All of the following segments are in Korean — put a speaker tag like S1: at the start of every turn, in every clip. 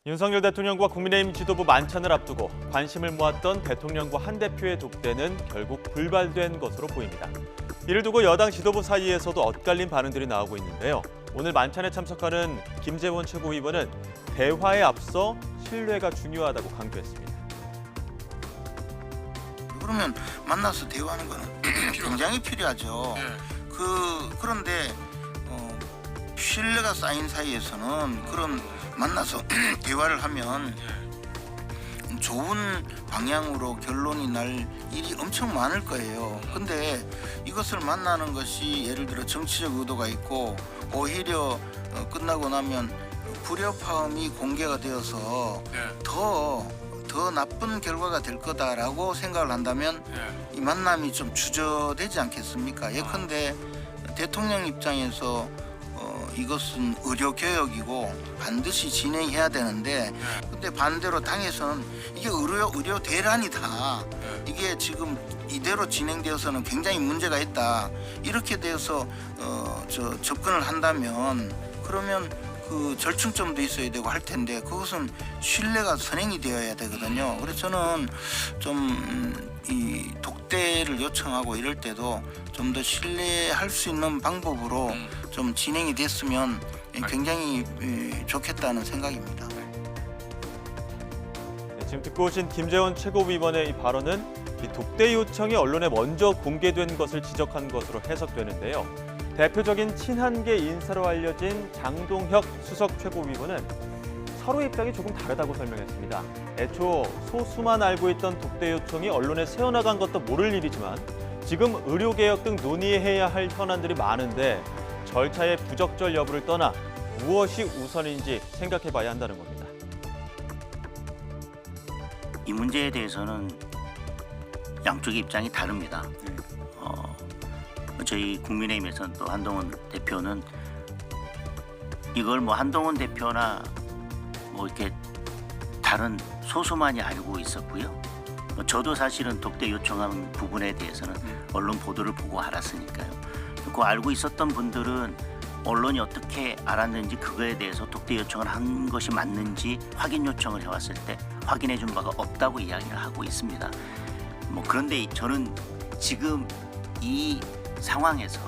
S1: 윤석열 대통령과 국민의힘 지도부 만찬을 앞두고 관심을 모았던 대통령과 한 대표의 독대는 결국 불발된 것으로 보입니다. 이를 두고 여당 지도부 사이에서도 엇갈린 반응들이 나오고 있는데요. 오늘 만찬에 참석하는 김재원 최고위원은 대화에 앞서 신뢰가 중요하다고 강조했습니다.
S2: 그러면 만나서 대화하는 거는 굉장히 필요하죠. 그런데 신뢰가 쌓인 사이에서는 그런 만나서 대화를 하면 좋은 방향으로 결론이 날 일이 엄청 많을 거예요. 근데 이것을 만나는 것이 예를 들어 정치적 의도가 있고 오히려 끝나고 나면 불협화음이 공개가 되어서 더 나쁜 결과가 될 거다라고 생각을 한다면 이 만남이 좀 주저되지 않겠습니까? 예컨대 대통령 입장에서 이것은 의료개혁이고 반드시 진행해야 되는데 근데 반대로 당에서는 이게 의료 대란이다. 이게 지금 이대로 진행되어서는 굉장히 문제가 있다. 이렇게 되어서 접근을 한다면 그러면 그 절충점도 있어야 되고 할 텐데 그것은 신뢰가 선행이 되어야 되거든요. 그래서 저는 좀 이 독대를 요청하고 이럴 때도 좀 더 신뢰할 수 있는 방법으로 좀 진행이 됐으면 굉장히 좋겠다는 생각입니다.
S1: 네, 지금 듣고 오신 김재원 최고위원의 이 발언은 이 독대 요청이 언론에 먼저 공개된 것을 지적한 것으로 해석되는데요. 대표적인 친한계 인사로 알려진 장동혁 수석 최고위원은 서로 입장이 조금 다르다고 설명했습니다. 애초 소수만 알고 있던 독대 요청이 언론에 새어나간 것도 모를 일이지만 지금 의료개혁 등 논의해야 할 현안들이 많은데 절차의 부적절 여부를 떠나 무엇이 우선인지 생각해봐야 한다는 겁니다.
S3: 이 문제에 대해서는 양쪽의 입장이 다릅니다. 저희 국민의힘에서는 또 한동훈 대표는 이걸 뭐 한동훈 대표나 뭐 이렇게 다른 소수만이 알고 있었고요. 저도 사실은 독대 요청한 부분에 대해서는 언론 보도를 보고 알았으니까요. 그 알고 있었던 분들은 언론이 어떻게 알았는지 그거에 대해서 독대 요청을 한 것이 맞는지 확인 요청을 해왔을 때 확인해 준 바가 없다고 이야기를 하고 있습니다. 그런데 저는 지금 이 상황에서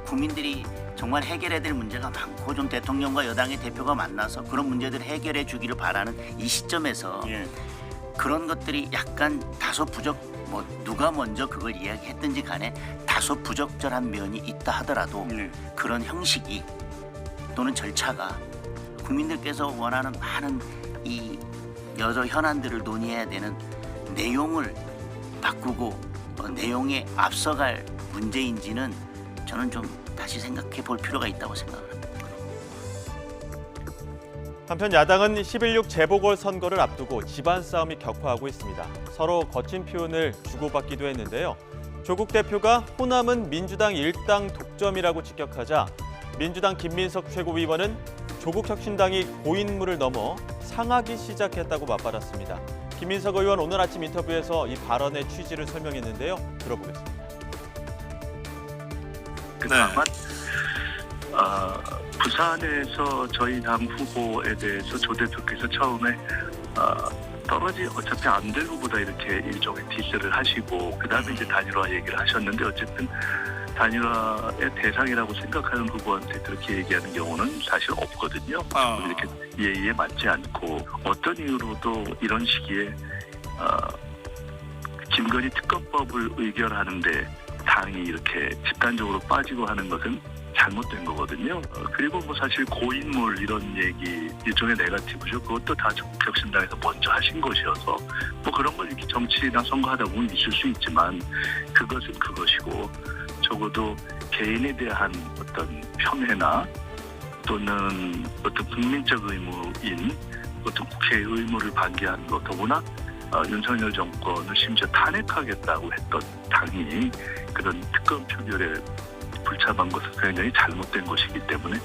S3: 국민들이 정말 해결해야 될 문제가 많고 좀 대통령과 여당의 대표가 만나서 그런 문제들을 해결해 주기를 바라는 이 시점에서 그런 것들이 약간 다소 누가 먼저 그걸 이야기했든지 간에 다소 부적절한 면이 있다 하더라도 그런 형식이 또는 절차가 국민들께서 원하는 많은 이 여러 현안들을 논의해야 되는 내용을 바꾸고 내용에 앞서갈 문제인지는 저는 좀 다시 생각해 볼 필요가 있다고 생각합니다.
S1: 한편 야당은 11.6 재보궐선거를 앞두고 집안 싸움이 격화하고 있습니다. 서로 거친 표현을 주고받기도 했는데요. 조국 대표가 호남은 민주당 일당 독점이라고 직격하자 민주당 김민석 최고위원은 조국 혁신당이 고인물을 넘어 상하기 시작했다고 맞받았습니다. 김민석 의원 오늘 아침 인터뷰에서 이 발언의 취지를 설명했는데요. 들어보겠습니다.
S4: 다만 부산에서 저희 당 후보에 대해서 조 대표께서 처음에 어차피 안 될 후보다 이렇게 일종의 디스를 하시고 그다음에 이제 단일화 얘기를 하셨는데 어쨌든 단일화의 대상이라고 생각하는 후보한테 그렇게 얘기하는 경우는 사실 없거든요. 이렇게 예의에 맞지 않고 어떤 이유로도 이런 시기에 김건희 특검법을 의결하는데 당이 이렇게 집단적으로 빠지고 하는 것은 잘못된 거거든요. 그리고 사실 고인물 이런 얘기 일종의 네거티브죠. 그것도 다 조국혁신당에서 먼저 하신 것이어서 그런 걸 이렇게 정치나 선거하다 보면 있을 수 있지만 그것은 그것이고 적어도 개인에 대한 어떤 편애나 또는 어떤 국민적 의무인 어떤 국회의 의무를 반기한 것 더구나 윤석열 정권을 심지어 탄핵하겠다고 했던 당이 그런 특검 표결에 불참한 것은 굉장히 잘못된 것이기 때문에